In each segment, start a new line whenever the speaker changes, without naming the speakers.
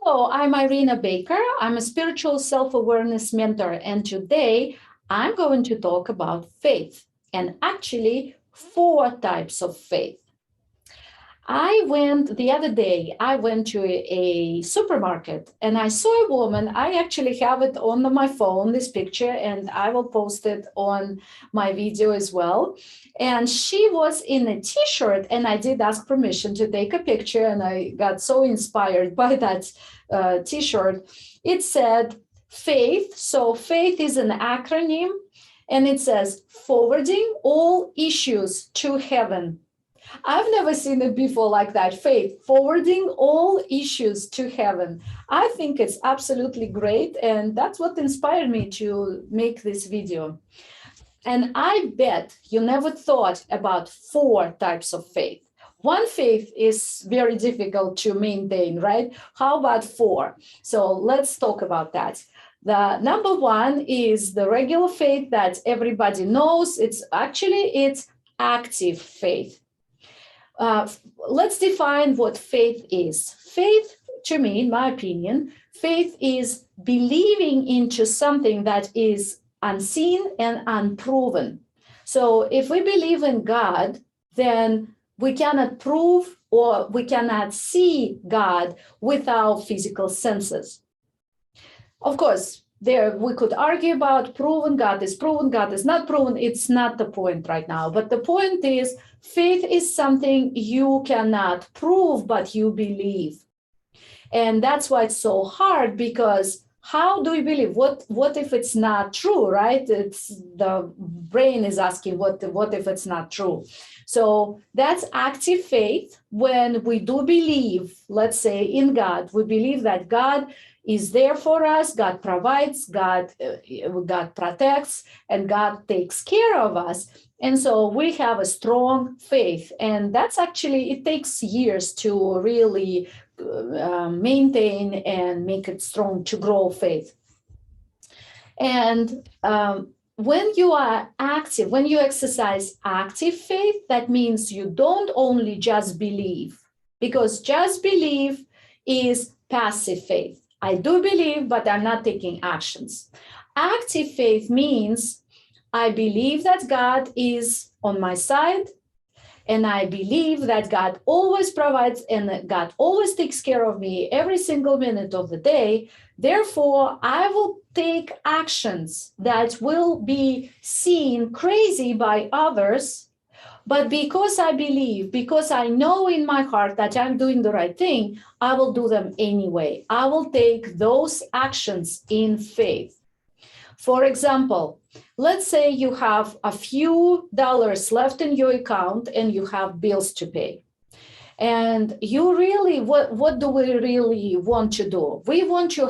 Hello, I'm Irina Baker. I'm a spiritual self-awareness mentor, and today I'm going to talk about faith, and actually 4 types of faith. The other day, I went to a supermarket and I saw a woman. I actually have it on my phone, this picture, and I will post it on my video as well. And she was in a t-shirt, and I did ask permission to take a picture, and I got so inspired by that t-shirt. It said faith. So faith is an acronym, and it says forwarding all issues to heaven. I've never seen it before like that. Faith, forwarding all issues to heaven. I think it's absolutely great. And that's what inspired me to make this video. And I bet you never thought about 4 types of faith. One faith is very difficult to maintain, right? How about 4? So let's talk about that. The number 1 is the regular faith that everybody knows. It's active faith. Let's define what faith is. Faith, to me, in my opinion, faith is believing into something that is unseen and unproven. So if we believe in God, then we cannot prove or we cannot see God with our physical senses. Of course, we could argue about proven, God is not proven. It's not the point right now. But the point is, faith is something you cannot prove, but you believe. And that's why it's so hard, because how do we believe? What if it's not true, right? It's the brain is asking, what if it's not true? So that's active faith. When we do believe, let's say in God, we believe that God is there for us, God provides, God protects, and God takes care of us. And so we have a strong faith. And that's actually, it takes years to really maintain and make it strong, to grow faith. And when you are active, when you exercise active faith, that means you don't only just believe, because just believe is passive faith. I do believe, but I'm not taking actions. Active faith means I believe that God is on my side, and I believe that God always provides and that God always takes care of me every single minute of the day. Therefore, I will take actions that will be seen crazy by others. But because I believe, because I know in my heart that I'm doing the right thing, I will do them anyway. I will take those actions in faith. For example, let's say you have a few dollars left in your account and you have bills to pay. And you really, what do we really want to do? We want to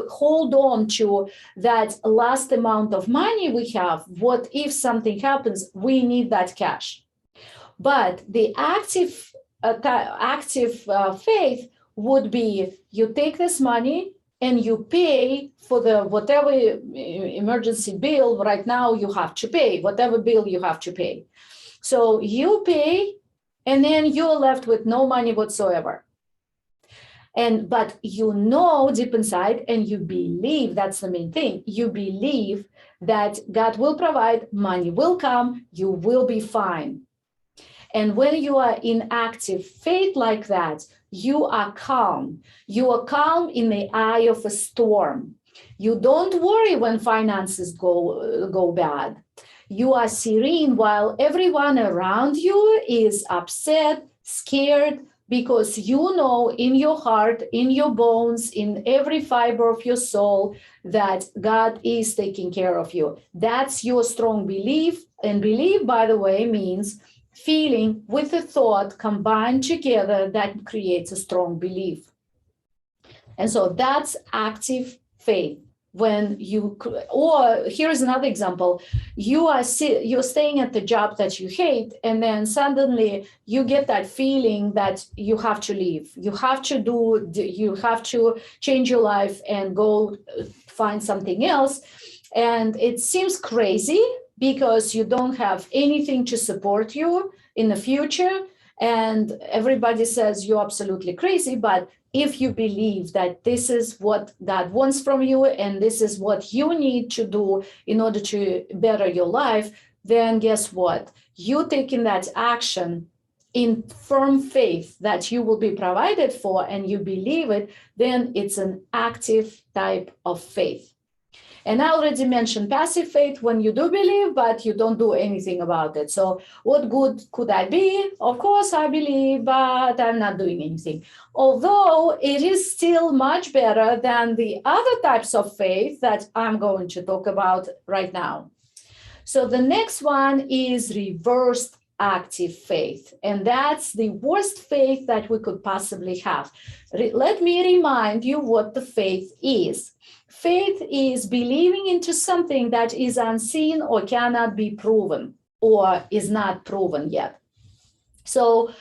hold on to that last amount of money we have. What if something happens? We need that cash. But the active faith would be, you take this money and you pay for the whatever emergency bill right now you have to pay, whatever bill you have to pay. So you pay, and then you're left with no money whatsoever. But you know deep inside, and you believe, that's the main thing, you believe that God will provide, money will come, you will be fine. And when you are in active faith like that, you are calm. You are calm in the eye of a storm. You don't worry when finances go bad. You are serene while everyone around you is upset, scared, because you know in your heart, in your bones, in every fiber of your soul that God is taking care of you. That's your strong belief. And belief, by the way, means feeling with a thought combined together that creates a strong belief. And so that's active faith. When you, or here's another example, you're staying at the job that you hate, and then suddenly you get that feeling that you have to leave. You have to change your life and go find something else. And it seems crazy because you don't have anything to support you in the future. And everybody says you're absolutely crazy, but if you believe that this is what God wants from you and this is what you need to do in order to better your life, then guess what? You taking that action in firm faith that you will be provided for and you believe it, then it's an active type of faith. And I already mentioned passive faith, when you do believe, but you don't do anything about it. So what good could I be? Of course, I believe, but I'm not doing anything. Although it is still much better than the other types of faith that I'm going to talk about right now. So the next one is reversed active faith. And that's the worst faith that we could possibly have. Let me remind you what the faith is. Faith is believing into something that is unseen or cannot be proven or is not proven yet. So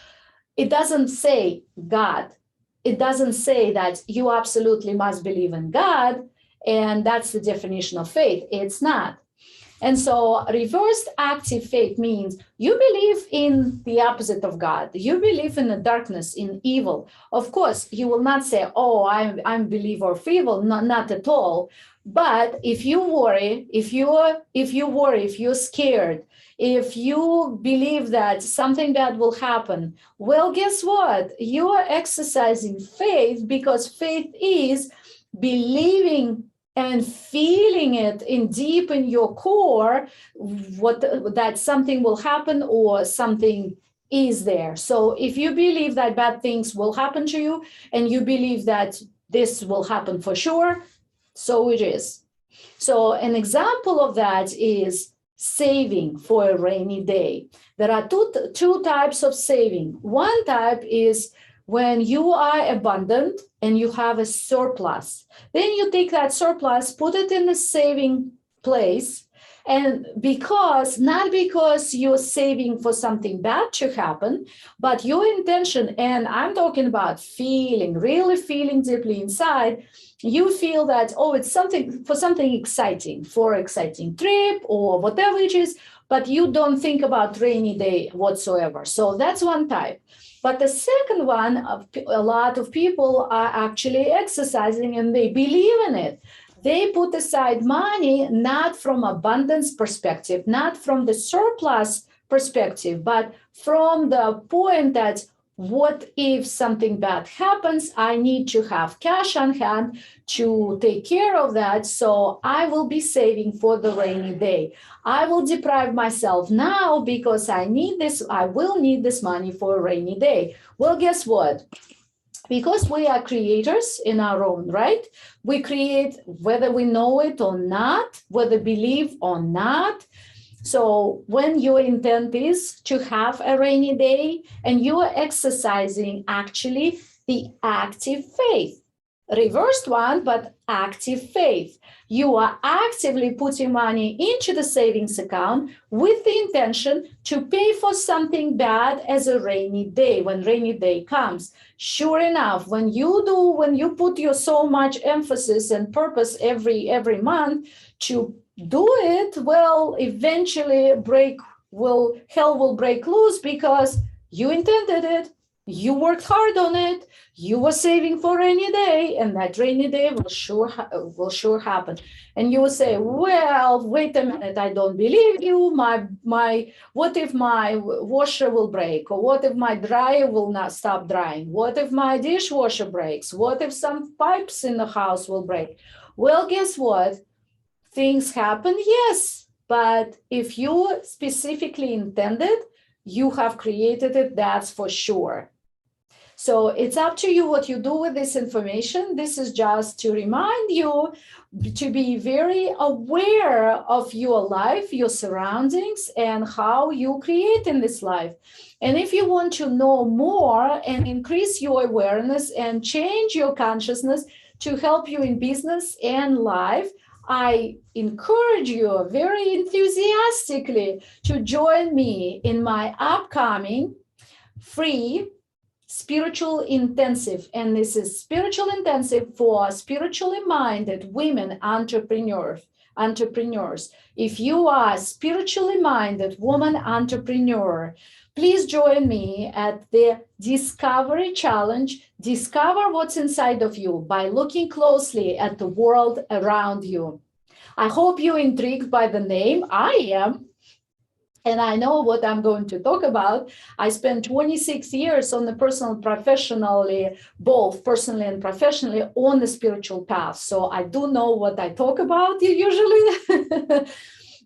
it doesn't say God. It doesn't say that you absolutely must believe in God, and that's the definition of faith. It's not. And so reversed active faith means you believe in the opposite of God. You believe in the darkness, in evil. Of course, you will not say, oh, I'm a believer of evil, not at all. But if you worry, if you're scared, if you believe that something bad will happen, well, guess what? You are exercising faith, because faith is believing and feeling it in deep in your core, that something will happen or something is there. So if you believe that bad things will happen to you and you believe that this will happen for sure, so it is. So an example of that is saving for a rainy day. There are two types of saving. One type is when you are abundant and you have a surplus, then you take that surplus, put it in a saving place, and not because you're saving for something bad to happen, but your intention, and I'm talking about really feeling deeply inside, you feel that, oh, it's something exciting, for exciting trip or whatever it is, but you don't think about rainy day whatsoever. So that's one type. But the second one, a lot of people are actually exercising and they believe in it. They put aside money, not from abundance perspective, not from the surplus perspective, but from the point that, what if something bad happens? I need to have cash on hand to take care of that. So I will be saving for the rainy day. I will deprive myself now because I will need this money for a rainy day. Well, guess what? Because we are creators in our own right, we create whether we know it or not, whether believe or not. So when your intent is to have a rainy day and you are exercising actually the active faith, reversed one, but active faith. You are actively putting money into the savings account with the intention to pay for something bad as a rainy day, when rainy day comes. Sure enough, when you put your so much emphasis and purpose every month to do it, well, eventually hell will break loose, because you intended it, you worked hard on it, you were saving for rainy day, and that rainy day will sure happen. And you will say, well, wait a minute, I don't believe you. What if my washer will break? Or what if my dryer will not stop drying? What if my dishwasher breaks? What if some pipes in the house will break? Well, guess what? Things happen, yes, but if you specifically intended, you have created it, that's for sure. So it's up to you what you do with this information. This is just to remind you to be very aware of your life, your surroundings, and how you create in this life. And if you want to know more and increase your awareness and change your consciousness to help you in business and life, I encourage you very enthusiastically to join me in my upcoming free spiritual intensive. And this is spiritual intensive for spiritually minded women entrepreneurs. entrepreneurs. If you are a spiritually minded woman entrepreneur, please join me at the Discovery Challenge. Discover what's inside of you by looking closely at the world around you. I hope you're intrigued by the name. I am. And I know what I'm going to talk about. I spent 26 years on the professionally, both personally and professionally, on the spiritual path. So I do know what I talk about usually.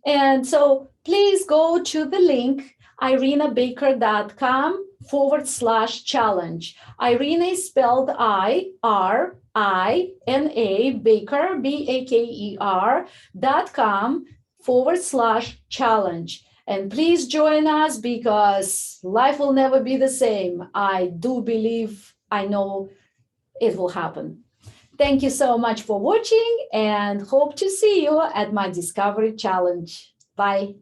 And so please go to the link, irinabaker.com/challenge. Irina is spelled I-R-I-N-A, Baker, BAKER.com/challenge. And please join us because life will never be the same. I do believe, I know it will happen. Thank you so much for watching and hope to see you at my Discovery Challenge. Bye.